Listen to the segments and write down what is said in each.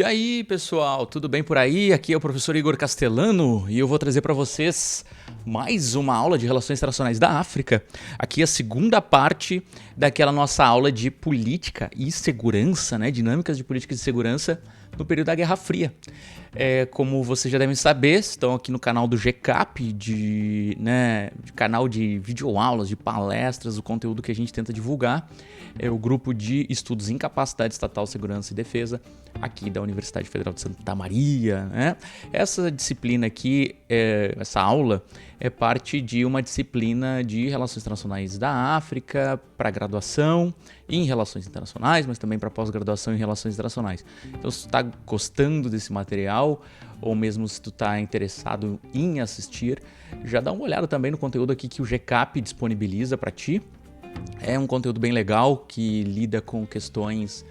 E aí, pessoal, tudo bem por aí? Aqui é o professor Igor Castellano e eu vou trazer para vocês mais uma aula de Relações Internacionais da África. Aqui é a segunda parte daquela nossa aula de política e segurança, né? Dinâmicas de política e segurança no período da Guerra Fria. Como vocês já devem saber, estão aqui no canal do GCAP, de canal de videoaulas, de palestras, o conteúdo que a gente tenta divulgar. É o grupo de estudos em capacidade estatal, segurança e defesa, aqui da Universidade Federal de Santa Maria, né? Essa disciplina aqui, essa aula, é parte de uma disciplina de Relações Internacionais da África para graduação em Relações Internacionais, mas também para pós-graduação em Relações Internacionais. Então, se tu está gostando desse material, ou mesmo se tu está interessado em assistir, já dá uma olhada também no conteúdo aqui que o GCAP disponibiliza para ti. É um conteúdo bem legal que lida com questões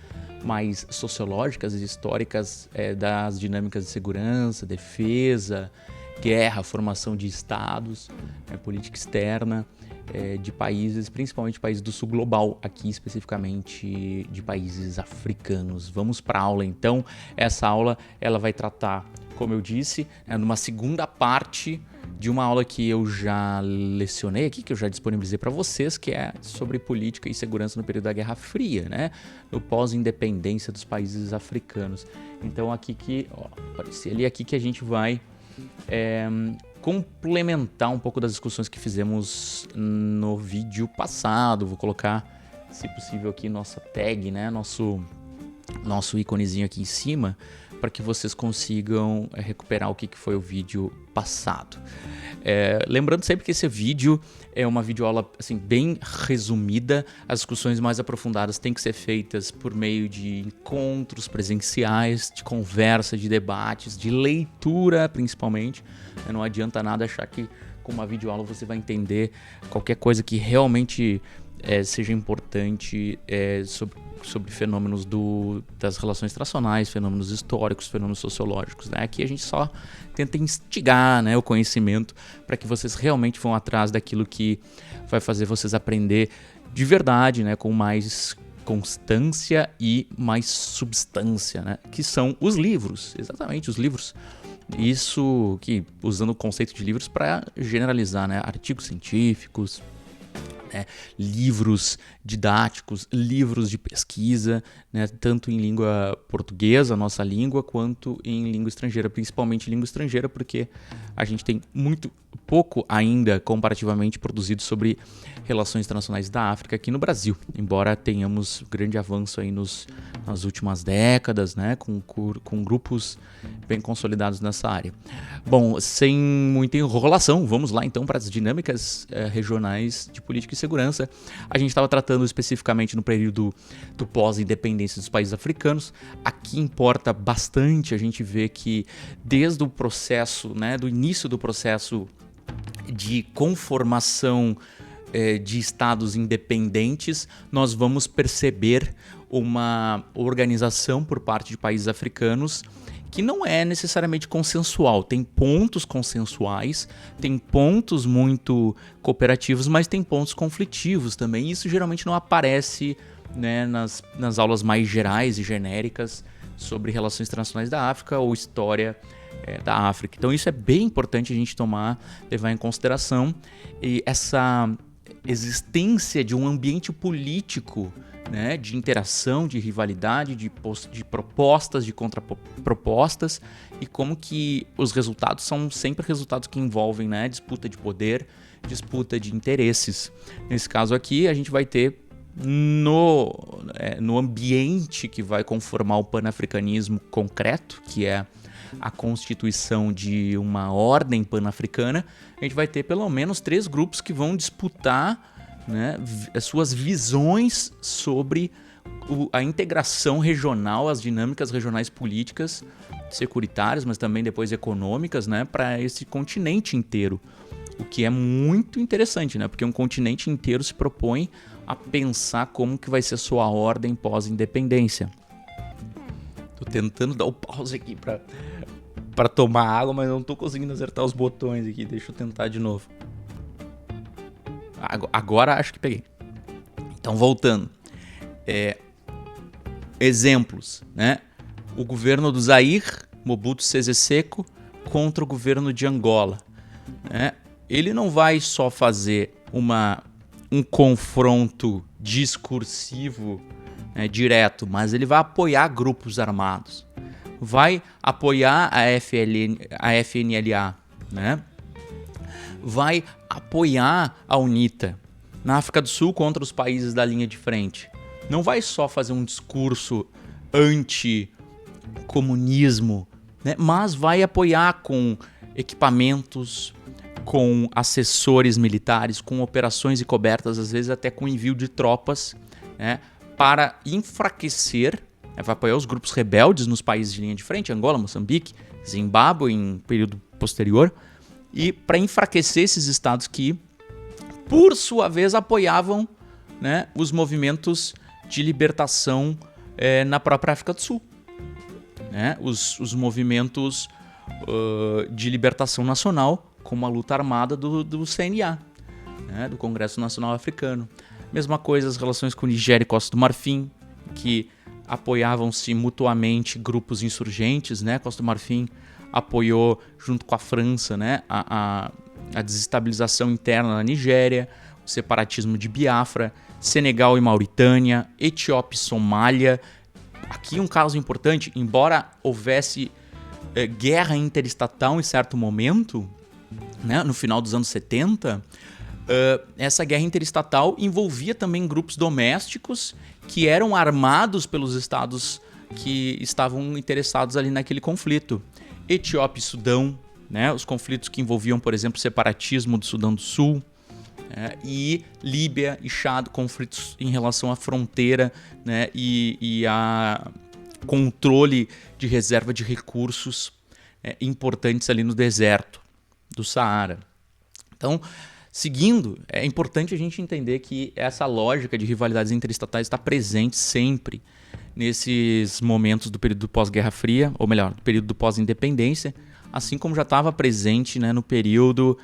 mais sociológicas e históricas das dinâmicas de segurança, defesa, guerra, formação de estados, política externa de países, principalmente países do sul global, aqui especificamente de países africanos. Vamos para a aula então. Essa aula ela vai tratar, como eu disse, numa segunda parte de uma aula que eu já lecionei aqui, que eu já disponibilizei para vocês, que é sobre política e segurança no período da Guerra Fria, né? No pós-independência dos países africanos. Então aqui apareci ali aqui que a gente vai complementar um pouco das discussões que fizemos no vídeo passado. Vou colocar, se possível, aqui nossa tag, né? Nosso íconezinho aqui em cima, para que vocês consigam recuperar o que foi o vídeo passado. Lembrando sempre que esse vídeo é uma videoaula assim, bem resumida. As discussões mais aprofundadas têm que ser feitas por meio de encontros presenciais, de conversa, de debates, de leitura principalmente. Não adianta nada achar que com uma videoaula você vai entender qualquer coisa que realmente seja importante sobre fenômenos das relações internacionais, fenômenos históricos, fenômenos sociológicos, né? Aqui a gente só tenta instigar, né, o conhecimento para que vocês realmente vão atrás daquilo que vai fazer vocês aprender de verdade, né, com mais constância e mais substância, né, que são os livros, exatamente os livros. Isso que, usando o conceito de livros para generalizar, né, artigos científicos, livros didáticos, livros de pesquisa, né, tanto em língua portuguesa, nossa língua, quanto em língua estrangeira, principalmente língua estrangeira, porque a gente tem muito pouco ainda comparativamente produzido sobre relações internacionais da África aqui no Brasil, embora tenhamos grande avanço aí nas últimas décadas, né, com grupos bem consolidados nessa área. Bom, sem muita enrolação, vamos lá então para as dinâmicas regionais de política e segurança. A gente estava tratando especificamente no período do pós-independência dos países africanos. Aqui importa bastante a gente ver que desde o processo, né, do início do processo de conformação de estados independentes, nós vamos perceber uma organização por parte de países africanos que não é necessariamente consensual. Tem pontos consensuais, tem pontos muito cooperativos, mas tem pontos conflitivos também. Isso geralmente não aparece, né, nas aulas mais gerais e genéricas sobre relações internacionais da África ou história da África. Então isso é bem importante a gente levar em consideração. E essa existência de um ambiente político, né, de interação, de rivalidade, de propostas, de contrapropostas, e como que os resultados são sempre resultados que envolvem, né, disputa de poder, disputa de interesses. Nesse caso aqui, a gente vai ter no ambiente que vai conformar o panafricanismo concreto, que é a constituição de uma ordem pan-africana, a gente vai ter pelo menos 3 grupos que vão disputar, né, as suas visões sobre a integração regional, as dinâmicas regionais políticas, securitárias, mas também depois econômicas, né, para esse continente inteiro. O que é muito interessante, né, porque um continente inteiro se propõe a pensar como que vai ser sua ordem pós-independência. Tô tentando dar o pause aqui para tomar água, mas não tô conseguindo acertar os botões aqui. Deixa eu tentar de novo. Agora acho que peguei. Então, voltando. Exemplos, né? o governo do Zaire, Mobutu Sese Seko, contra o governo de Angola. Né? Ele não vai só fazer um confronto discursivo, né, direto, mas ele vai apoiar grupos armados. Vai apoiar a FNLA, né? Vai apoiar a UNITA na África do Sul contra os países da linha de frente. Não vai só fazer um discurso anti-comunismo, né? Mas vai apoiar com equipamentos, com assessores militares, com operações e cobertas, às vezes até com envio de tropas, né? Para enfraquecer, vai apoiar os grupos rebeldes nos países de linha de frente, Angola, Moçambique, Zimbábue em período posterior, e para enfraquecer esses estados que, por sua vez, apoiavam, né, os movimentos de libertação na própria África do Sul. Né? Os movimentos de libertação nacional, como a luta armada do CNA, né, do Congresso Nacional Africano. Mesma coisa as relações com Nigéria e Costa do Marfim, que apoiavam-se mutuamente grupos insurgentes. Né? Costa do Marfim apoiou, junto com a França, né, a desestabilização interna na Nigéria, o separatismo de Biafra, Senegal e Mauritânia, Etiópia e Somália. Aqui um caso importante, embora houvesse guerra interestatal em certo momento, né, no final dos anos 70, essa guerra interestatal envolvia também grupos domésticos que eram armados pelos estados que estavam interessados ali naquele conflito. Etiópia e Sudão, né, os conflitos que envolviam, por exemplo, o separatismo do Sudão do Sul, e Líbia e Chad, conflitos em relação à fronteira, né, e a controle de reserva de recursos importantes ali no deserto do Saara. Então, seguindo, é importante a gente entender que essa lógica de rivalidades interestatais está presente sempre nesses momentos do período pós-Guerra Fria, ou melhor, do período pós-independência, assim como já estava presente, né, no período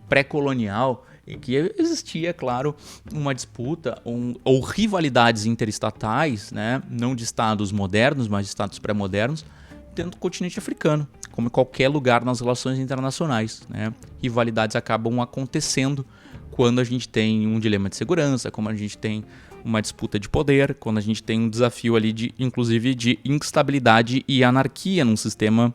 pré-colonial, em que existia, claro, uma disputa ou rivalidades interestatais, né, não de estados modernos, mas de estados pré-modernos, dentro do continente africano, como em qualquer lugar nas relações internacionais. Né? Rivalidades acabam acontecendo quando a gente tem um dilema de segurança, como a gente tem uma disputa de poder, quando a gente tem um desafio ali, inclusive, de instabilidade e anarquia num sistema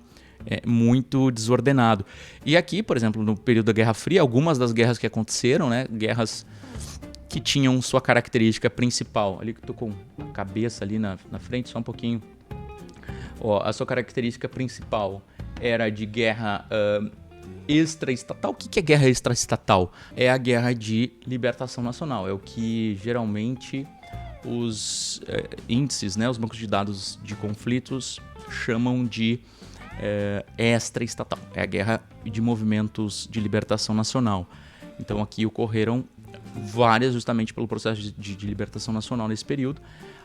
muito desordenado. E aqui, por exemplo, no período da Guerra Fria, algumas das guerras que aconteceram, né, guerras que tinham sua característica principal, ali que eu tô com a cabeça ali na frente, só um pouquinho. A sua característica principal era de guerra extraestatal. O que é guerra extraestatal? É a guerra de libertação nacional. É o que geralmente os índices, né, os bancos de dados de conflitos chamam de extraestatal. É a guerra de movimentos de libertação nacional. Então aqui ocorreram várias justamente pelo processo de libertação nacional nesse período.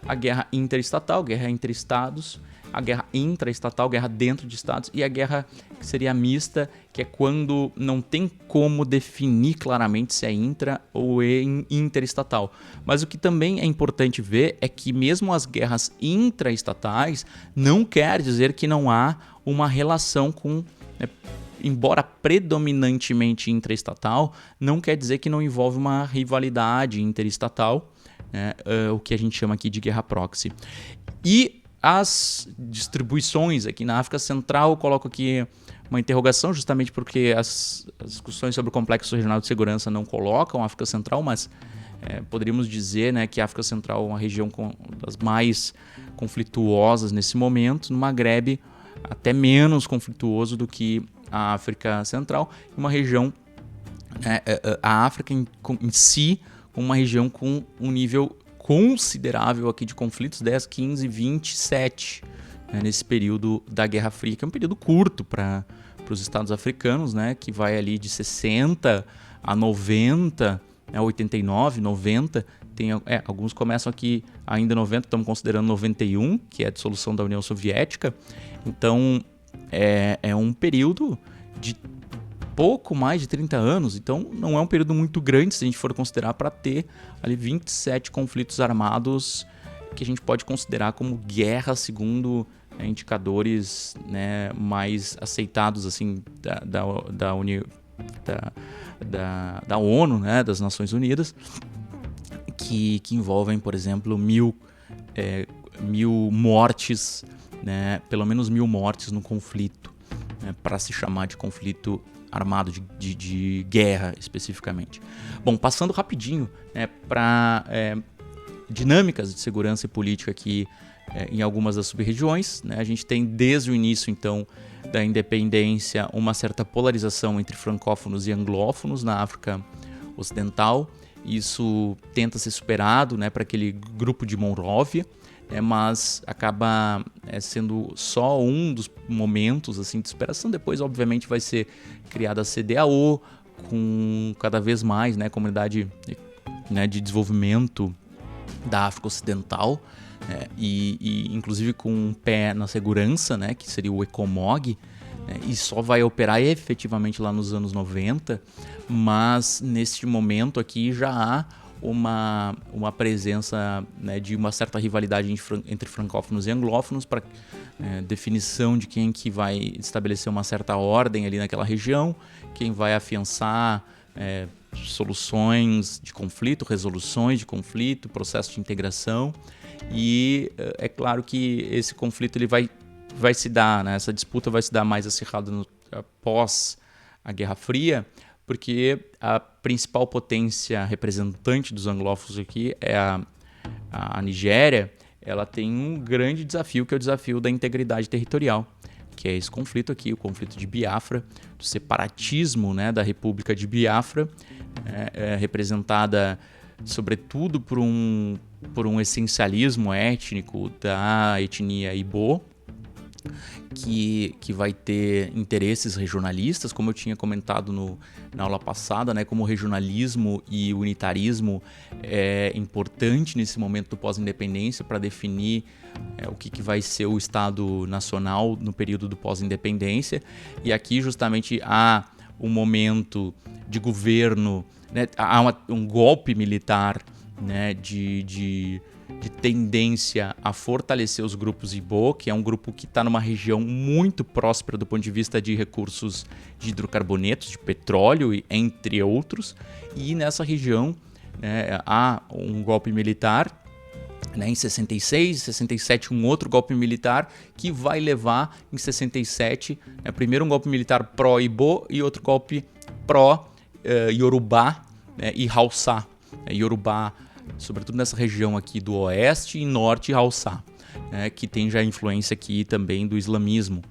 A guerra interestatal, guerra entre estados, a guerra intraestatal, guerra dentro de estados, e a guerra que seria mista, que é quando não tem como definir claramente se é intra ou é interestatal. Mas o que também é importante ver é que mesmo as guerras intraestatais não quer dizer que não há uma relação com, embora predominantemente intraestatal, não quer dizer que não envolve uma rivalidade interestatal, o que a gente chama aqui de guerra proxy. E as distribuições aqui na África Central, eu coloco aqui uma interrogação, justamente porque as discussões sobre o Complexo Regional de Segurança não colocam a África Central, mas poderíamos dizer, né, que a África Central é uma região das mais conflituosas nesse momento, no Maghreb até menos conflituoso do que a África Central, uma região, a África em si, uma região com um nível considerável aqui de conflitos, 10, 15, 27, nesse período da Guerra Fria, que é um período curto para os estados africanos, né, que vai ali de 60 a 90, 89, 90, tem, alguns começam aqui ainda 90, estamos considerando 91, que é a dissolução da União Soviética. Então é um período de pouco mais de 30 anos, então não é um período muito grande se a gente for considerar, para ter ali 27 conflitos armados que a gente pode considerar como guerra segundo indicadores, né, mais aceitados assim da ONU, né, das Nações Unidas, que envolvem, por exemplo, 1.000 mortes, né, pelo menos 1.000 mortes no conflito, né, para se chamar de conflito armado, de guerra especificamente. Bom, passando rapidinho, né, para dinâmicas de segurança e política aqui em algumas das sub-regiões, né, a gente tem desde o início, então, da independência, uma certa polarização entre francófonos e anglófonos na África Ocidental. Isso tenta ser superado, né, para aquele grupo de Monróvia, mas acaba sendo só um dos momentos assim, de superação. Depois, obviamente, vai ser criada a CDAO, com cada vez mais, né, comunidade, né, de desenvolvimento da África Ocidental, e inclusive com um pé na segurança, né, que seria o ECOMOG, e só vai operar efetivamente lá nos anos 90, mas neste momento aqui já há uma presença, né, de uma certa rivalidade entre francófonos e anglófonos para definição de quem que vai estabelecer uma certa ordem ali naquela região, quem vai afiançar soluções de conflito, resoluções de conflito, processo de integração. E é claro que esse conflito ele vai se dar, né, essa disputa vai se dar mais acirrada após a Guerra Fria, porque a principal potência representante dos anglófonos aqui é a Nigéria. Ela tem um grande desafio, que é o desafio da integridade territorial, que é esse conflito aqui, o conflito de Biafra, do separatismo, né, da República de Biafra, representada sobretudo por um essencialismo étnico da etnia Igbo, que vai ter interesses regionalistas, como eu tinha comentado na aula passada, né, como o regionalismo e o unitarismo é importante nesse momento do pós-independência para definir o que vai ser o Estado Nacional no período do pós-independência. E aqui justamente há um momento de governo, né, há um golpe militar, né, de tendência a fortalecer os grupos Igbo, que é um grupo que está numa região muito próspera do ponto de vista de recursos de hidrocarbonetos, de petróleo, entre outros. E nessa região, né, há um golpe militar, né, em 66, 67 um outro golpe militar que vai levar em 67, primeiro um golpe militar pró-Igbo e outro golpe pró-Yorubá, e Hausa. Yorubá, sobretudo nessa região aqui do oeste e norte Hausa, que tem já influência aqui também do islamismo.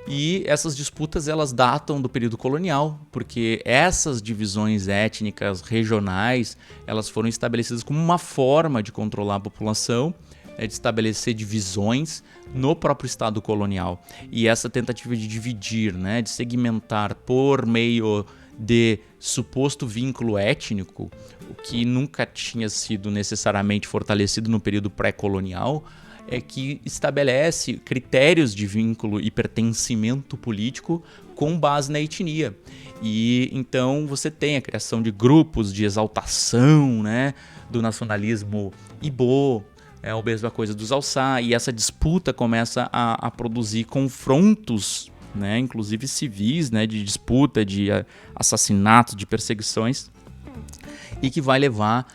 E essas disputas elas datam do período colonial, porque essas divisões étnicas regionais elas foram estabelecidas como uma forma de controlar a população, de estabelecer divisões no próprio Estado colonial. E essa tentativa de dividir, de segmentar por meio de suposto vínculo étnico, o que nunca tinha sido necessariamente fortalecido no período pré-colonial, é que estabelece critérios de vínculo e pertencimento político com base na etnia. E então você tem a criação de grupos de exaltação, do nacionalismo Igbo, a mesma coisa dos Hausa, e essa disputa começa a produzir confrontos, inclusive civis, de disputa, de assassinato, de perseguições, e que vai levar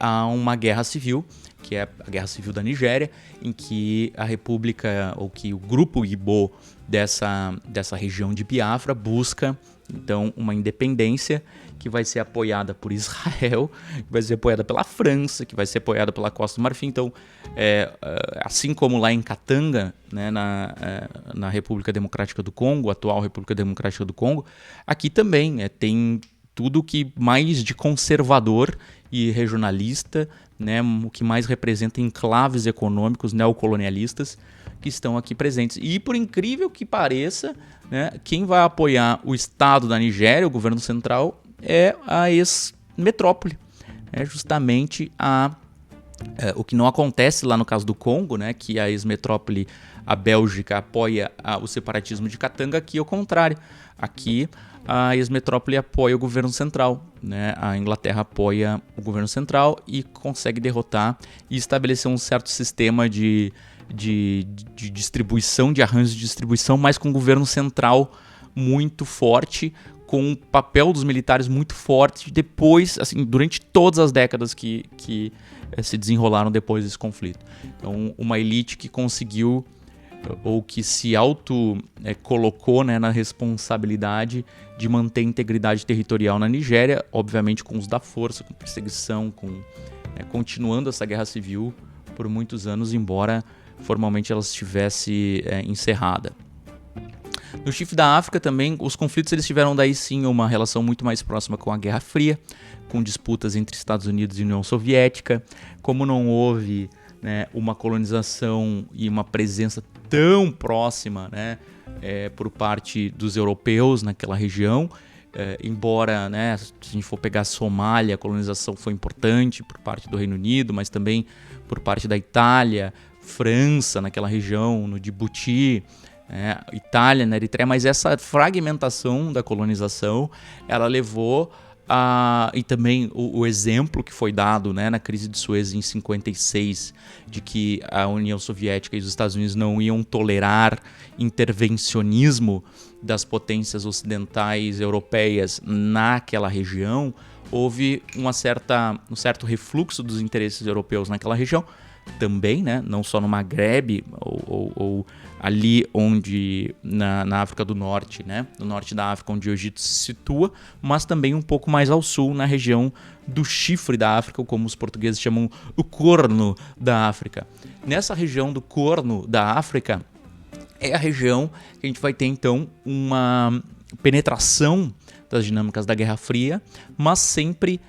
a uma guerra civil, que é a Guerra Civil da Nigéria, em que a república, ou que o grupo Igbo dessa região de Biafra busca, então, uma independência que vai ser apoiada por Israel, que vai ser apoiada pela França, que vai ser apoiada pela Costa do Marfim. Então, assim como lá em Katanga, na República Democrática do Congo, atual República Democrática do Congo, aqui também tem tudo que mais de conservador e regionalista, o que mais representa enclaves econômicos neocolonialistas que estão aqui presentes. E por incrível que pareça, quem vai apoiar o Estado da Nigéria, o governo central, é a ex-metrópole. É justamente o que não acontece lá no caso do Congo, que a ex-metrópole, a Bélgica, apoia o separatismo de Katanga. Aqui é o contrário. Aqui a ex-metrópole apoia o governo central, a Inglaterra apoia o governo central e consegue derrotar e estabelecer um certo sistema de de distribuição, de arranjo de distribuição, mas com um governo central muito forte, com um papel dos militares muito forte depois, assim, durante todas as décadas que se desenrolaram depois desse conflito. Então, uma elite que conseguiu, ou que se colocou, né, na responsabilidade de manter a integridade territorial na Nigéria, obviamente com uso da força, com perseguição, continuando essa guerra civil por muitos anos, embora formalmente ela estivesse encerrada. No Chifre da África também, os conflitos eles tiveram daí sim uma relação muito mais próxima com a Guerra Fria, com disputas entre Estados Unidos e União Soviética. Como não houve, né, uma colonização e uma presença tão próxima, né, por parte dos europeus naquela região, embora, né, se a gente for pegar a Somália, a colonização foi importante por parte do Reino Unido, mas também por parte da Itália, França naquela região, no Djibouti, Itália, na Eritreia, mas essa fragmentação da colonização, ela levou e também o exemplo que foi dado, né, na crise de Suez em 56, de que a União Soviética e os Estados Unidos não iam tolerar intervencionismo das potências ocidentais europeias naquela região, houve um certo refluxo dos interesses europeus naquela região, também, né, não só no Maghreb ou ali onde na África do Norte, né, no norte da África, onde o Egito se situa, mas também um pouco mais ao sul, na região do Chifre da África, ou como os portugueses chamam, o Corno da África. Nessa região do Corno da África é a região que a gente vai ter então uma penetração das dinâmicas da Guerra Fria, mas sempre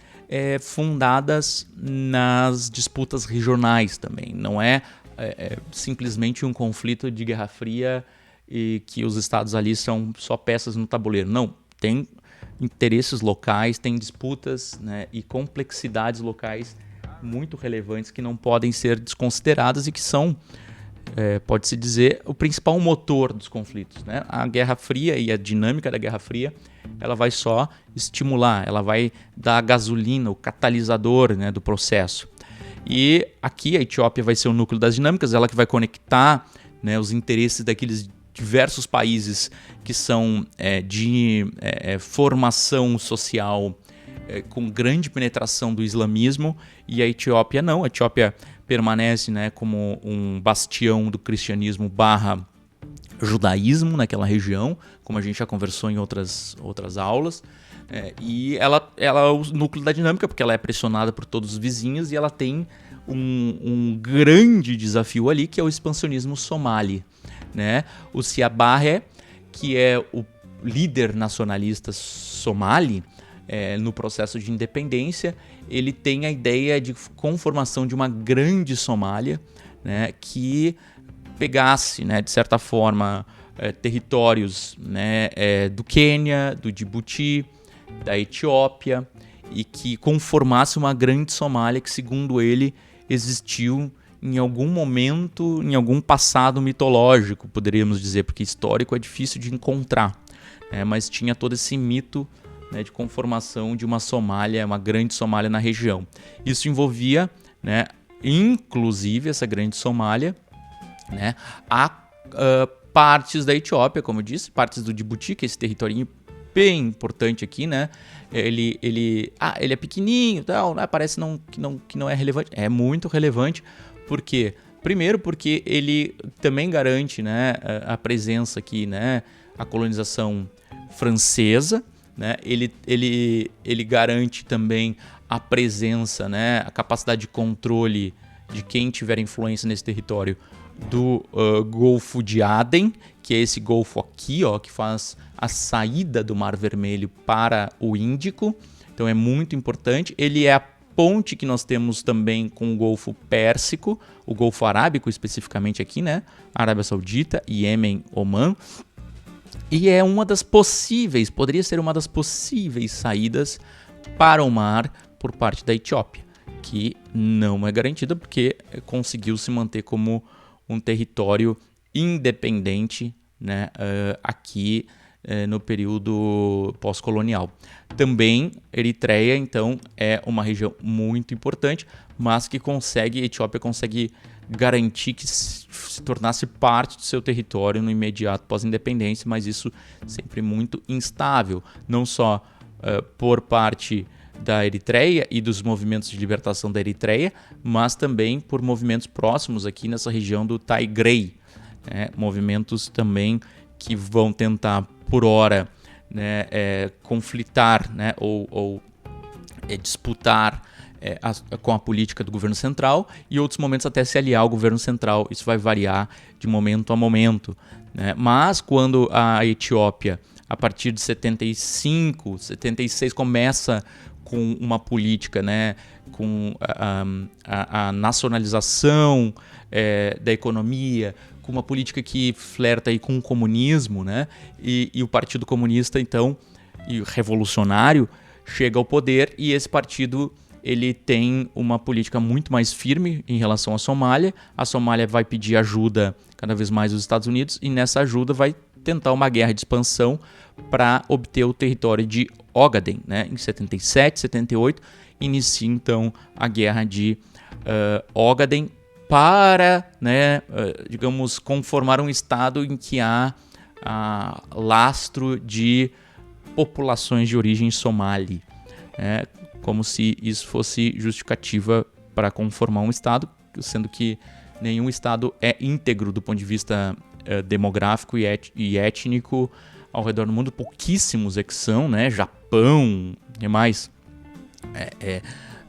fundadas nas disputas regionais também. Não é simplesmente um conflito de Guerra Fria e que os estados ali são só peças no tabuleiro. Não, tem interesses locais, tem disputas, né, e complexidades locais muito relevantes que não podem ser desconsideradas e que são, pode-se dizer, o principal motor dos conflitos, né? A Guerra Fria e a dinâmica da Guerra Fria, ela vai só estimular, ela vai dar a gasolina, o catalisador, né, do processo. E aqui a Etiópia vai ser o núcleo das dinâmicas, ela que vai conectar, né, os interesses daqueles diversos países que são de formação social com grande penetração do islamismo, e a Etiópia não. A Etiópia permanece, né, como um bastião do cristianismo barra judaísmo naquela região, como a gente já conversou em outras aulas. E ela é o núcleo da dinâmica, porque ela é pressionada por todos os vizinhos e ela tem um grande desafio ali, que é o expansionismo somali, né? O Siad Barre, que é o líder nacionalista somali, no processo de independência, ele tem a ideia de conformação de uma grande Somália, né, que pegasse, né, de certa forma, territórios, né, do Quênia, do Djibouti, da Etiópia, e que conformasse uma grande Somália que, segundo ele, existiu em algum momento, em algum passado mitológico, poderíamos dizer, porque histórico é difícil de encontrar, mas tinha todo esse mito, né, de conformação de uma Somália, uma grande Somália na região. Isso envolvia, né, inclusive essa grande Somália, né, partes da Etiópia, como eu disse, partes do Djibouti, que é esse territorinho bem importante aqui, né? Ele é pequenininho, tal, né? Parece que não é relevante. É muito relevante, porque primeiro porque ele também garante, né, a presença aqui, né, a colonização francesa, né? Ele garante também a presença, né, a capacidade de controle de quem tiver influência nesse território do Golfo de Aden, que é esse golfo aqui, ó, que faz a saída do Mar Vermelho para o Índico. Então é muito importante. Ele é a ponte que nós temos também com o Golfo Pérsico, o Golfo Arábico especificamente aqui, né? Arábia Saudita, Iêmen, Omã. E é poderia ser uma das possíveis saídas para o mar por parte da Etiópia, que não é garantida porque conseguiu se manter como um território independente, né, aqui no período pós-colonial. Também Eritreia, então, é uma região muito importante, mas que a Etiópia consegue garantir que se tornasse parte do seu território no imediato pós-independência, mas isso sempre muito instável, não só por parte da Eritreia e dos movimentos de libertação da Eritreia, mas também por movimentos próximos aqui nessa região do Tigray, né? Movimentos também que vão tentar, por hora, né, conflitar, né, ou disputar com a política do governo central, e outros momentos até se aliar ao governo central. Isso vai variar de momento a momento, né? Mas quando a Etiópia, a partir de 75, 76, começa com uma política, né, com a nacionalização da economia, com uma política que flerta aí com o comunismo, né, e o Partido Comunista, então, e o revolucionário, chega ao poder, e esse partido ele tem uma política muito mais firme em relação à Somália. A Somália vai pedir ajuda cada vez mais dos Estados Unidos, e nessa ajuda vai tentar uma guerra de expansão para obter o território de Ogaden, né? Em 77, 78, inicia então a guerra de Ogaden para, né, digamos, conformar um estado em que há lastro de populações de origem somali, né? Como se isso fosse justificativa para conformar um estado, sendo que nenhum estado é íntegro do ponto de vista demográfico e étnico ao redor do mundo. Pouquíssimos é que são, né? Japão e mais.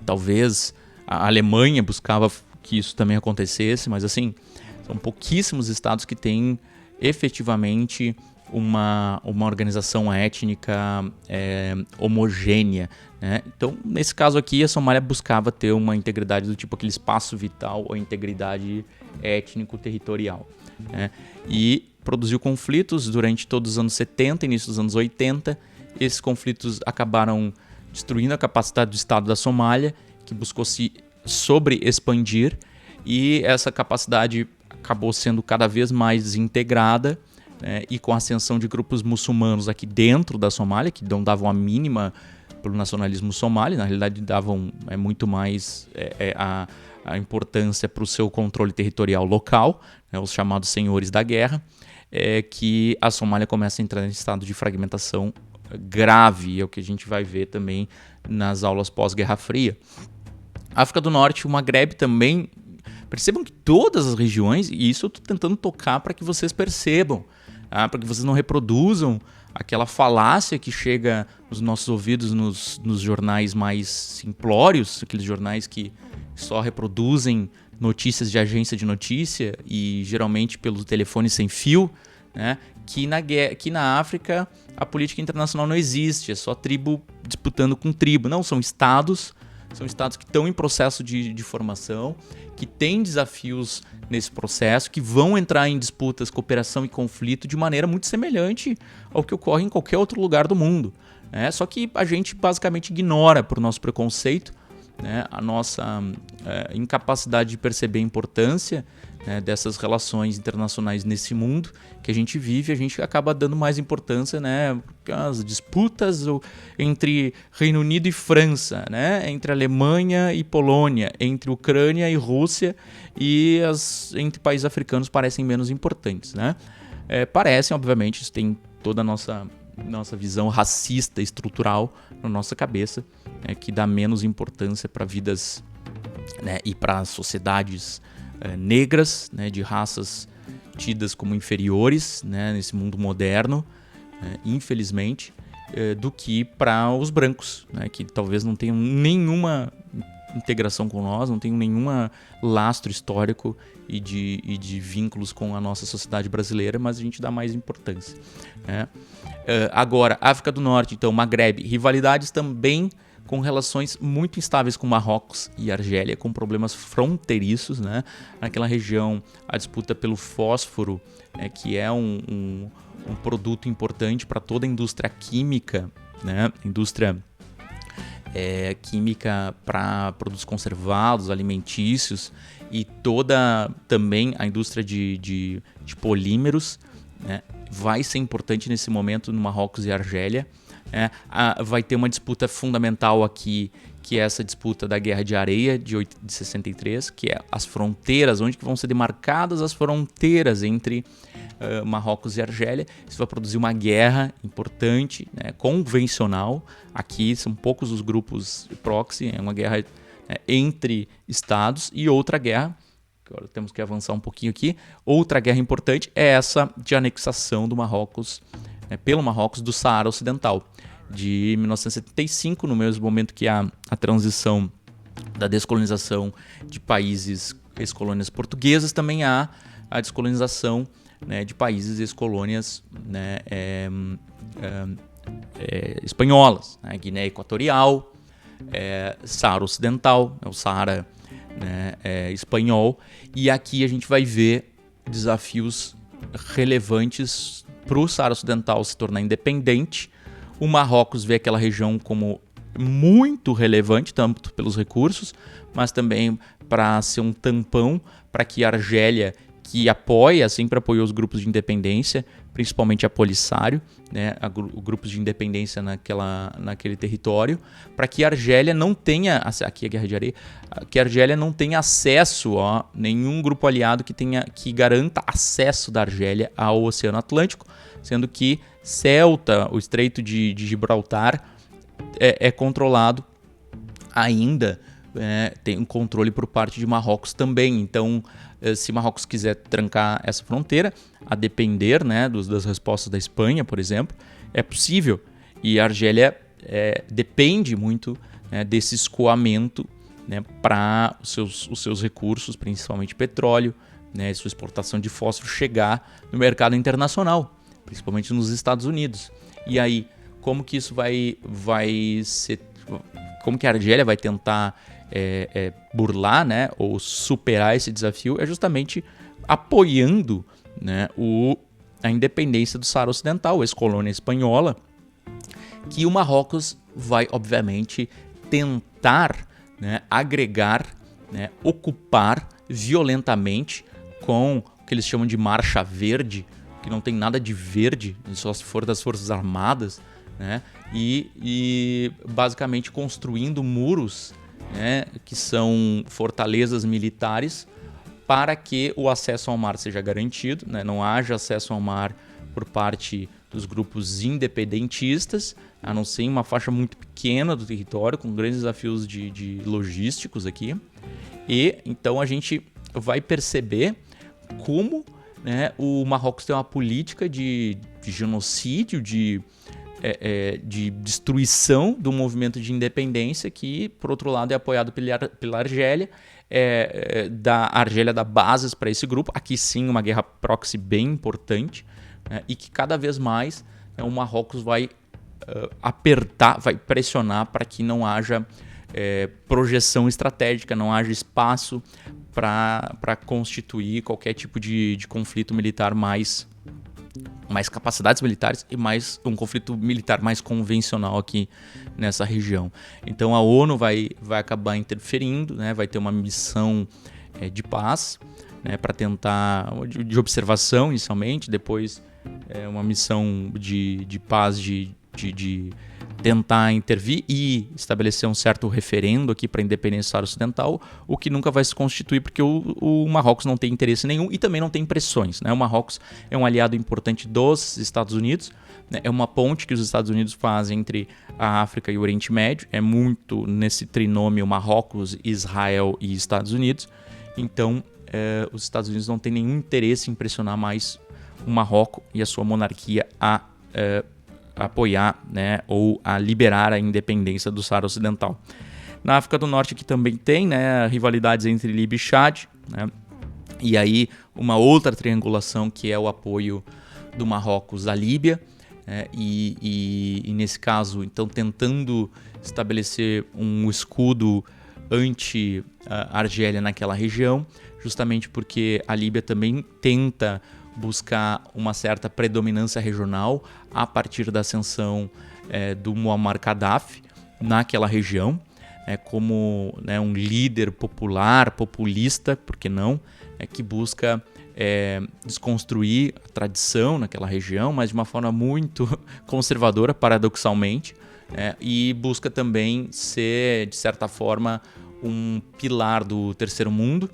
Talvez a Alemanha buscava que isso também acontecesse, mas assim, são pouquíssimos estados que têm efetivamente uma organização étnica homogênea, né? Então, nesse caso aqui, a Somália buscava ter uma integridade do tipo aquele espaço vital ou integridade étnico-territorial, né? E produziu conflitos durante todos os anos 70, início dos anos 80. Esses conflitos acabaram destruindo a capacidade do Estado da Somália, que buscou se sobre-expandir, e essa capacidade acabou sendo cada vez mais desintegrada, né? E com a ascensão de grupos muçulmanos aqui dentro da Somália, que não davam a mínima pelo nacionalismo somali, na realidade davam muito mais a importância para o seu controle territorial local, né? Os chamados senhores da guerra, que a Somália começa a entrar em estado de fragmentação grave, é o que a gente vai ver também nas aulas pós-Guerra Fria. África do Norte, o Maghreb também. Percebam que todas as regiões, e isso eu estou tentando tocar para que vocês percebam, para que vocês não reproduzam aquela falácia que chega nos nossos ouvidos nos jornais mais simplórios, aqueles jornais que só reproduzem notícias de agência de notícia e geralmente pelo telefone sem fio, né? Que na África a política internacional não existe, é só tribo disputando com tribo. Não, são estados que estão em processo de formação, que têm desafios nesse processo, que vão entrar em disputas, cooperação e conflito de maneira muito semelhante ao que ocorre em qualquer outro lugar do mundo, né? Só que a gente basicamente ignora, por nosso preconceito, né, a nossa incapacidade de perceber a importância, né, dessas relações internacionais nesse mundo que a gente vive. A gente acaba dando mais importância, né, às disputas entre Reino Unido e França, né, entre Alemanha e Polônia, entre Ucrânia e Rússia, e entre países africanos parecem menos importantes, né? Parecem, obviamente, isso tem toda a nossa visão racista estrutural na nossa cabeça, né, que dá menos importância para vidas, né, e para sociedades negras, né, de raças tidas como inferiores, né, nesse mundo moderno, infelizmente, do que para os brancos, né, que talvez não tenham nenhuma integração com nós, não tenham nenhum lastro histórico e de vínculos com a nossa sociedade brasileira, mas a gente dá mais importância, né? Agora, África do Norte, então, Maghreb, rivalidades também com relações muito instáveis com Marrocos e Argélia, com problemas fronteiriços, né? Naquela região, a disputa pelo fósforo, que é um produto importante para toda a indústria química, né? Indústria química para produtos conservados, alimentícios, e toda também a indústria de polímeros, né? Vai ser importante nesse momento no Marrocos e Argélia, Vai ter uma disputa fundamental aqui, que é essa disputa da Guerra de Areia de 63, que é as fronteiras, onde que vão ser demarcadas as fronteiras entre Marrocos e Argélia. Isso vai produzir uma guerra importante, né, convencional. Aqui são poucos os grupos proxy, é uma guerra entre estados. E outra guerra, agora temos que avançar um pouquinho aqui, outra guerra importante é essa de anexação do Marrocos, pelo Marrocos, do Saara Ocidental, de 1975, no mesmo momento que a transição da descolonização de países ex-colônias portuguesas, também há a descolonização, né, de países ex-colônias, né, espanholas, né, Guiné Equatorial, Saara Ocidental, o Saara, né, espanhol. E aqui a gente vai ver desafios relevantes para o Saara Ocidental se tornar independente. O Marrocos vê aquela região como muito relevante, tanto pelos recursos, mas também para ser um tampão para que a Argélia, que sempre apoiou os grupos de independência, principalmente a Polisário, né, grupos de independência naquele território, para que a Argélia não tenha, aqui é a Guerra de Areia, que a Argélia não tenha acesso a nenhum grupo aliado que garanta acesso da Argélia ao Oceano Atlântico, sendo que Ceuta, o Estreito de Gibraltar, é controlado ainda, tem um controle por parte de Marrocos também. Então, se Marrocos quiser trancar essa fronteira, a depender, né, das respostas da Espanha, por exemplo, é possível. E a Argélia depende muito, né, desse escoamento, né, para os seus recursos, principalmente petróleo, né, sua exportação de fósforo, chegar no mercado internacional, principalmente nos Estados Unidos. E aí, como que isso vai ser... Como que a Argélia vai tentar burlar, né, ou superar esse desafio? É justamente apoiando, né, a independência do Saara Ocidental, ex-colônia espanhola, que o Marrocos vai, obviamente, tentar, né, agregar, né, ocupar violentamente com o que eles chamam de Marcha Verde, que não tem nada de verde, só se for das Forças Armadas, né, e basicamente construindo muros, né, que são fortalezas militares, para que o acesso ao mar seja garantido, né, não haja acesso ao mar por parte dos grupos independentistas, a não ser em uma faixa muito pequena do território, com grandes desafios de logísticos aqui. E então a gente vai perceber como, né, o Marrocos tem uma política de genocídio, de destruição do movimento de independência, que, por outro lado, é apoiado pela Argélia. A Argélia dá bases para esse grupo. Aqui sim, uma guerra proxy bem importante, né, e que cada vez mais, né, o Marrocos vai apertar, vai pressionar para que não haja projeção estratégica, não haja espaço para constituir qualquer tipo de conflito militar mais capacidades militares e mais um conflito militar mais convencional aqui nessa região. Então a ONU vai acabar interferindo, né? Vai ter uma missão de paz, né? Para tentar, de observação inicialmente, depois uma missão de paz, de tentar intervir e estabelecer um certo referendo aqui para a independência do Saara Ocidental, o que nunca vai se constituir porque o Marrocos não tem interesse nenhum e também não tem pressões, né? O Marrocos é um aliado importante dos Estados Unidos, né? É uma ponte que os Estados Unidos fazem entre a África e o Oriente Médio, é muito nesse trinômio Marrocos, Israel e Estados Unidos. Então, os Estados Unidos não têm nenhum interesse em pressionar mais o Marrocos e a sua monarquia a apoiar, né, ou a liberar a independência do Saara Ocidental. Na África do Norte aqui também tem, né, rivalidades entre Líbia e Chad, né, e aí uma outra triangulação que é o apoio do Marrocos à Líbia, né, e nesse caso, então, tentando estabelecer um escudo anti-Argélia naquela região, justamente porque a Líbia também tenta buscar uma certa predominância regional a partir da ascensão do Muammar Gaddafi naquela região, como, né, um líder popular, populista, por que não, que busca desconstruir a tradição naquela região, mas de uma forma muito conservadora, paradoxalmente, e busca também ser, de certa forma, um pilar do terceiro mundo,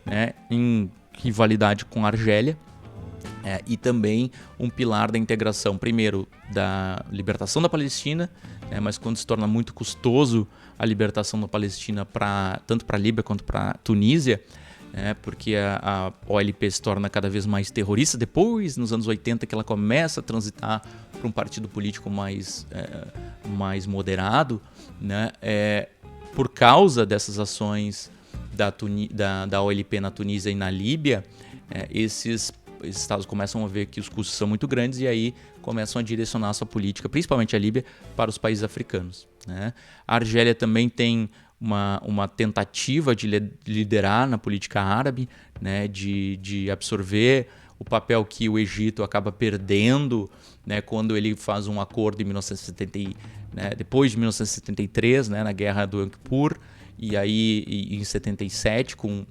né, em rivalidade com a Argélia, e também um pilar da integração, primeiro, da libertação da Palestina, mas quando se torna muito custoso a libertação da Palestina tanto para a Líbia quanto para a Tunísia, porque a OLP se torna cada vez mais terrorista. Depois, nos anos 80, que ela começa a transitar para um partido político mais moderado, né, por causa dessas ações da OLP na Tunísia e na Líbia, esses estados começam a ver que os custos são muito grandes e aí começam a direcionar a sua política, principalmente a Líbia, para os países africanos, né? A Argélia também tem uma tentativa de liderar na política árabe, né? de absorver o papel que o Egito acaba perdendo, né? Quando ele faz um acordo em 1970, né? Depois de 1973, né? Na Guerra do Yom Kippur, e aí em 77 com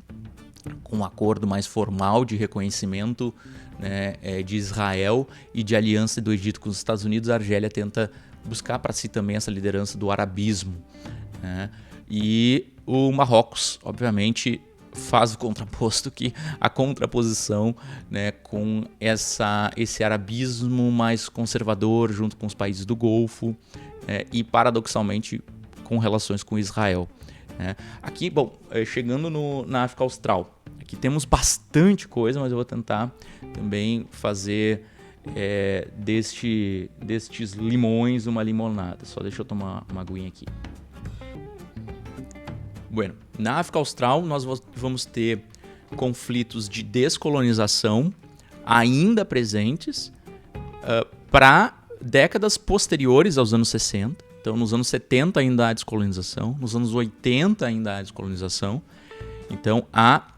um acordo mais formal de reconhecimento, né, de Israel e de aliança do Egito com os Estados Unidos. A Argélia tenta buscar para si também essa liderança do arabismo, né? E o Marrocos, obviamente, faz o contraposto, a contraposição, né, com esse arabismo mais conservador junto com os países do Golfo, e paradoxalmente com relações com Israel. Aqui, chegando na África Austral, aqui temos bastante coisa, mas eu vou tentar também fazer destes limões uma limonada. Só deixa eu tomar uma aguinha aqui. Bueno, na África Austral nós vamos ter conflitos de descolonização ainda presentes para décadas posteriores aos anos 60. Então, nos anos 70 ainda há descolonização, nos anos 80 ainda há descolonização. Então, há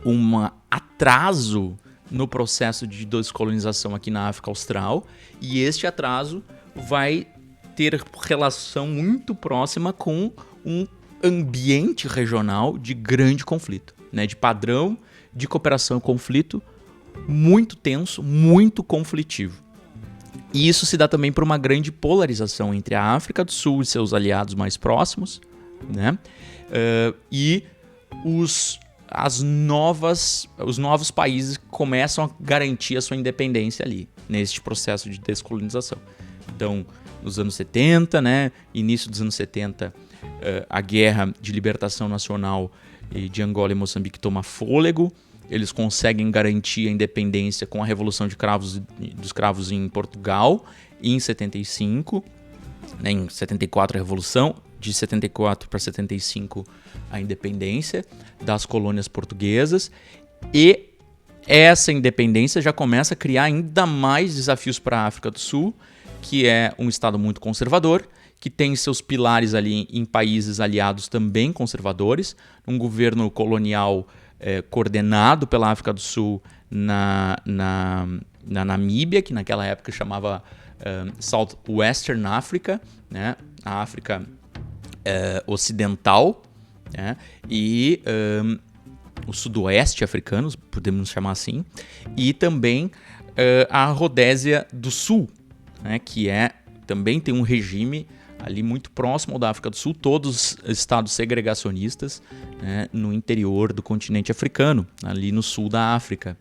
um atraso no processo de descolonização aqui na África Austral, e este atraso vai ter relação muito próxima com um ambiente regional de grande conflito, né? De padrão de cooperação e conflito muito tenso, muito conflitivo. E isso se dá também por uma grande polarização entre a África do Sul e seus aliados mais próximos, né? E os novos países começam a garantir a sua independência ali, neste processo de descolonização. Então, nos anos 70, né, início dos anos 70, a guerra de libertação nacional de Angola e Moçambique toma fôlego. Eles conseguem garantir a independência com a Revolução dos Cravos em Portugal em 75, né, em 74 a Revolução, de 74 para 75 a independência das colônias portuguesas, e essa independência já começa a criar ainda mais desafios para a África do Sul, que é um estado muito conservador, que tem seus pilares ali em países aliados também conservadores, um governo colonial coordenado pela África do Sul na Namíbia, que naquela época chamava Southwestern Africa, né? A África ocidental, né? E o sudoeste africano, podemos chamar assim, e também a Rodésia do Sul, né? Que também tem um regime ali muito próximo ao da África do Sul, todos estados segregacionistas, né, no interior do continente africano, ali no sul da África.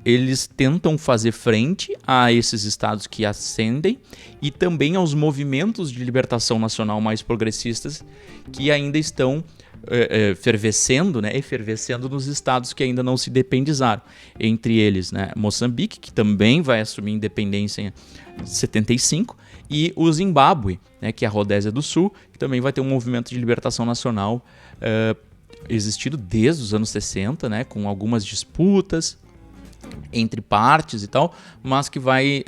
Eles tentam fazer frente a esses estados que ascendem e também aos movimentos de libertação nacional mais progressistas que ainda estão efervescendo nos estados que ainda não se independizaram. Entre eles, né, Moçambique, que também vai assumir independência em 75, e o Zimbábue, né, que é a Rodésia do Sul, que também vai ter um movimento de libertação nacional existido desde os anos 60, né, com algumas disputas entre partes e tal, mas que vai,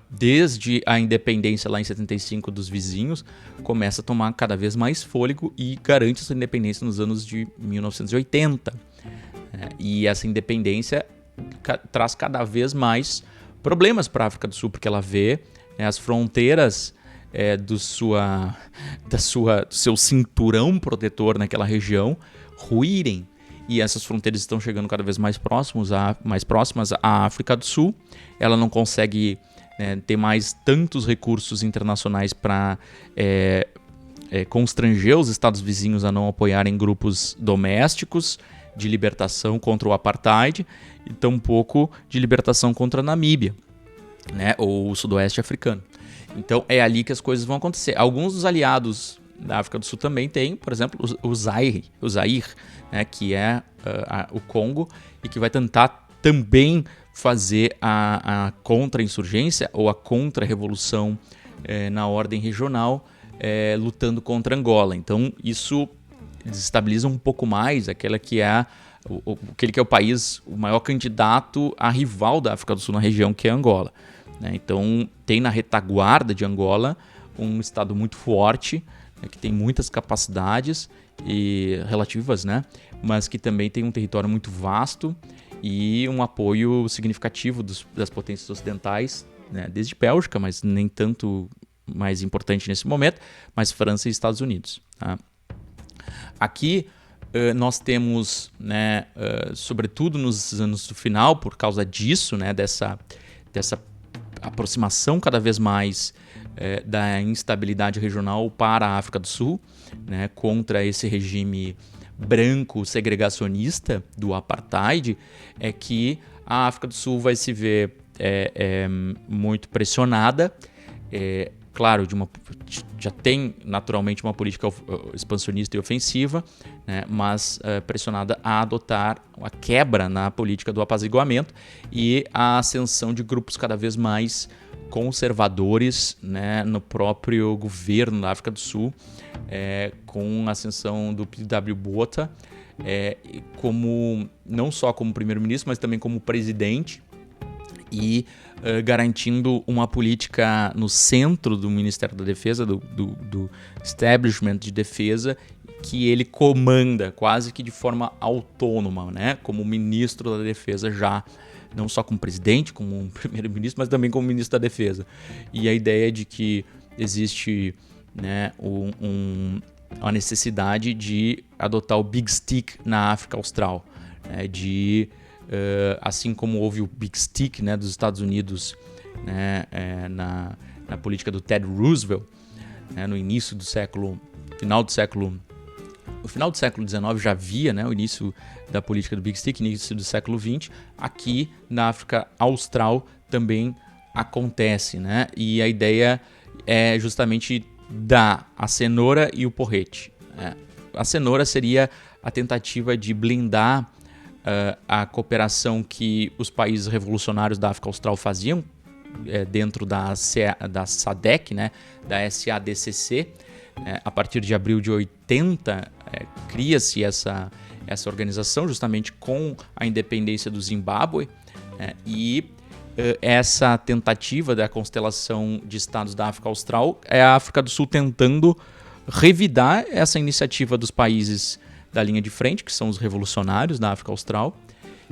desde a independência lá em 75 dos vizinhos, começa a tomar cada vez mais fôlego e garante sua independência nos anos de 1980. E essa independência traz cada vez mais problemas para a África do Sul, porque ela vê as fronteiras do seu cinturão protetor naquela região ruírem. e essas fronteiras estão chegando cada vez mais próximas à África do Sul. Ela não consegue ter mais tantos recursos internacionais para constranger os estados vizinhos a não apoiarem grupos domésticos de libertação contra o apartheid e tampouco de libertação contra a Namíbia, né, ou o sudoeste africano. Então é ali que as coisas vão acontecer. Alguns dos aliados da África do Sul também têm, por exemplo, o Zaire, né, que é o Congo, e que vai tentar também fazer a contra-insurgência ou a contra-revolução na ordem regional, lutando contra Angola. Então isso desestabiliza um pouco mais aquele que é o país, o maior candidato a rival da África do Sul na região, que é Angola. Então tem na retaguarda de Angola um estado muito forte, que tem muitas capacidades relativas, né, mas que também tem um território muito vasto e um apoio significativo das potências ocidentais, né, desde Bélgica, mas nem tanto mais importante nesse momento, mas França e Estados Unidos. Tá? Aqui nós temos, né, sobretudo nos anos do final, por causa disso, né, dessa aproximação cada vez mais da instabilidade regional para a África do Sul, né, contra esse regime branco segregacionista do apartheid, é que a África do Sul vai se ver muito pressionada. Claro, já tem naturalmente uma política expansionista e ofensiva, né, mas pressionada a adotar a quebra na política do apaziguamento e a ascensão de grupos cada vez mais conservadores, né, no próprio governo da África do Sul, com a ascensão do P.W. Botha, não só como primeiro-ministro, mas também como presidente, e garantindo uma política no centro do Ministério da Defesa, do establishment de defesa, que ele comanda quase que de forma autônoma, né, como ministro da Defesa já, não só como presidente, como um primeiro-ministro, mas também como ministro da Defesa. E a ideia de que existe, né, a necessidade de adotar o Big Stick na África Austral, né, assim como houve o Big Stick, né, dos Estados Unidos, né, na política do Ted Roosevelt, né, no final do século XIX já havia, né, o início da política do Big Stick, início do século XX. Aqui na África Austral também acontece, né, e a ideia é justamente dar a cenoura e o porrete. A cenoura seria a tentativa de blindar a cooperação que os países revolucionários da África Austral faziam dentro da SADC, né, da SADCC. A partir de abril de 80, cria-se essa organização justamente com a independência do Zimbábue, e essa tentativa da constelação de estados da África Austral é a África do Sul tentando revidar essa iniciativa dos países da linha de frente, que são os revolucionários da África Austral,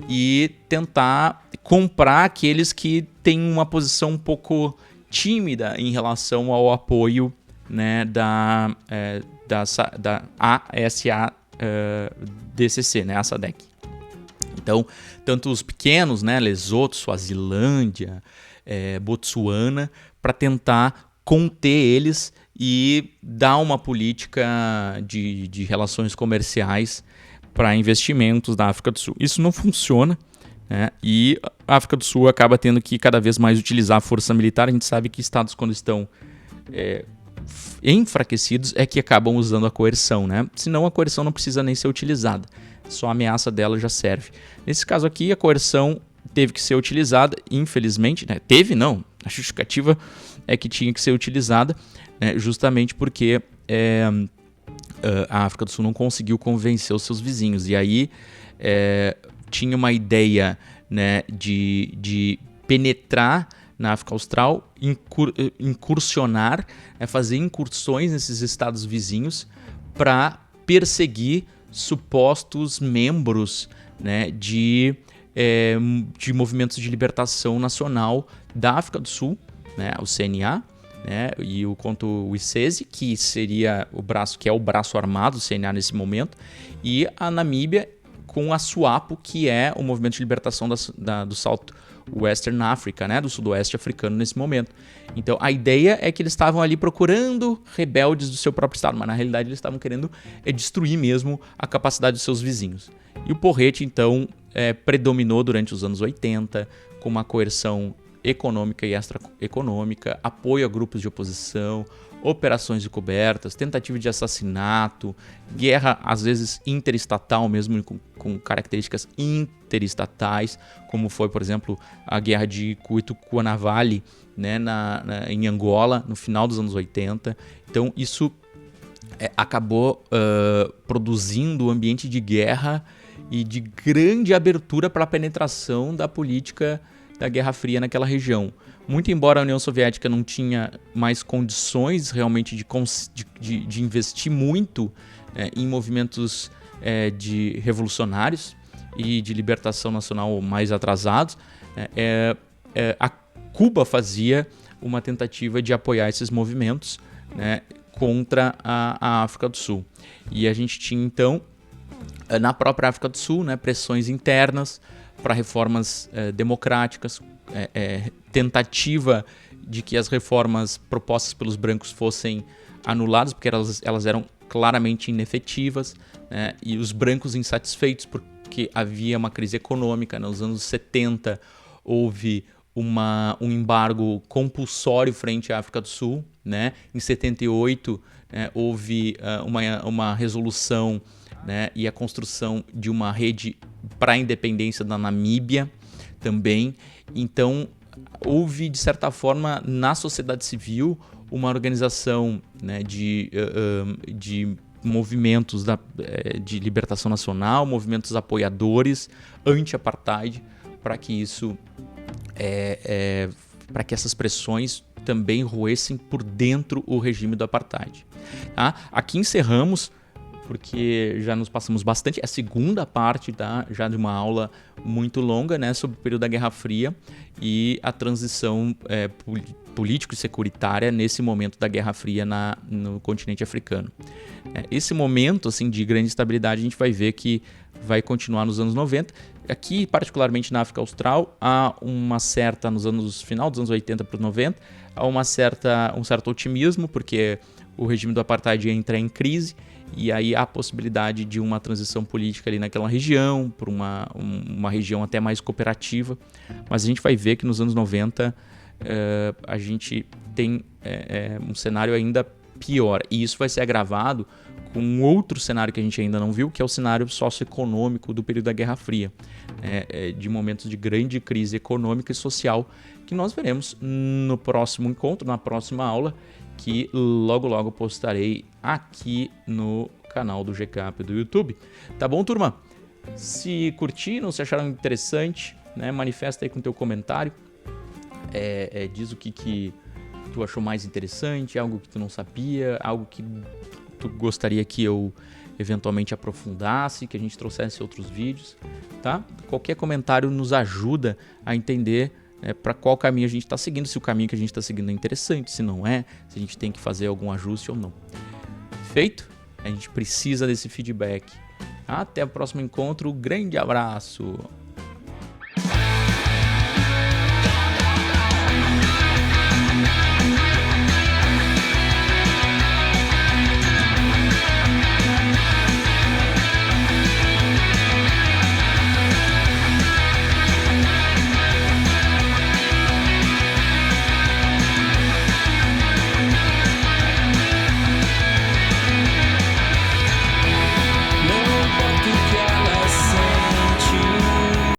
e tentar comprar aqueles que têm uma posição um pouco tímida em relação ao apoio, né, da ASADCC, né, a SADC. Então, tanto os pequenos, né, Lesoto, Suazilândia, Botsuana, para tentar conter eles e dar uma política de relações comerciais para investimentos da África do Sul. Isso não funciona, né? E a África do Sul acaba tendo que cada vez mais utilizar a força militar. A gente sabe que estados, quando estão enfraquecidos, é que acabam usando a coerção, né? Senão a coerção não precisa nem ser utilizada, só a ameaça dela já serve. Nesse caso aqui, a coerção teve que ser utilizada, infelizmente, né? A justificativa é que tinha que ser utilizada, né? Justamente porque a África do Sul não conseguiu convencer os seus vizinhos. E aí tinha uma ideia, né, de penetrar na África Austral, incursionar, fazer incursões nesses estados vizinhos para perseguir supostos membros, né, de movimentos de libertação nacional da África do Sul, né, o CNA, né, e quanto o ICESI, que seria o braço armado do CNA nesse momento, e a Namíbia com a SWAPO, que é o movimento de libertação do Southwestern Africa, né, do sudoeste africano nesse momento. Então a ideia é que eles estavam ali procurando rebeldes do seu próprio estado, mas na realidade eles estavam querendo destruir mesmo a capacidade dos seus vizinhos. E o porrete então predominou durante os anos 80 com uma coerção econômica e extraeconômica, apoio a grupos de oposição, operações encobertas, tentativa de assassinato, guerra às vezes interestatal mesmo, com características interestatais, como foi, por exemplo, a guerra de Cuitucuanavale, né, em Angola, no final dos anos 80. Então isso acabou produzindo um ambiente de guerra e de grande abertura para a penetração da política da Guerra Fria naquela região. Muito embora a União Soviética não tinha mais condições realmente de investir muito em movimentos de revolucionários e de libertação nacional mais atrasados, a Cuba fazia uma tentativa de apoiar esses movimentos, né, contra a África do Sul. E a gente tinha então, na própria África do Sul, né, pressões internas para reformas democráticas, tentativa de que as reformas propostas pelos brancos fossem anuladas, porque elas eram claramente inefetivas, né? E os brancos insatisfeitos porque havia uma crise econômica. Nos anos 70 houve um embargo compulsório frente à África do Sul, né? Em 78 houve uma resolução, né, e a construção de uma rede para a independência da Namíbia também. Então, houve, de certa forma, na sociedade civil, uma organização, né, de movimentos de libertação nacional, movimentos apoiadores, anti-apartheid, para que para que essas pressões também roessem por dentro o regime do apartheid. Tá? Aqui encerramos, porque já nos passamos bastante. É a segunda parte, tá, já de uma aula muito longa, né, sobre o período da Guerra Fria e a transição político e securitária nesse momento da Guerra Fria no continente africano. Esse momento assim, de grande estabilidade a gente vai ver que vai continuar nos anos 90. Aqui, particularmente na África Austral, há uma certa, final dos anos 80 para os 90, há um certo otimismo, porque o regime do apartheid entra em crise, e aí há a possibilidade de uma transição política ali naquela região, para uma região até mais cooperativa. Mas a gente vai ver que nos anos 90 a gente tem um cenário ainda pior. E isso vai ser agravado com um outro cenário que a gente ainda não viu, que é o cenário socioeconômico do período da Guerra Fria, de momentos de grande crise econômica e social, que nós veremos no próximo encontro, na próxima aula, que logo postarei aqui no canal do GCAP do YouTube. Tá bom, turma? Se curtiram, se acharam interessante, né, manifesta aí com o teu comentário. Diz o que tu achou mais interessante, algo que tu não sabia, algo que tu gostaria que eu eventualmente aprofundasse, que a gente trouxesse outros vídeos, tá? Qualquer comentário nos ajuda a entender para qual caminho a gente está seguindo, se o caminho que a gente está seguindo é interessante, se não é, se a gente tem que fazer algum ajuste ou não. Feito? A gente precisa desse feedback. Até o próximo encontro, grande abraço!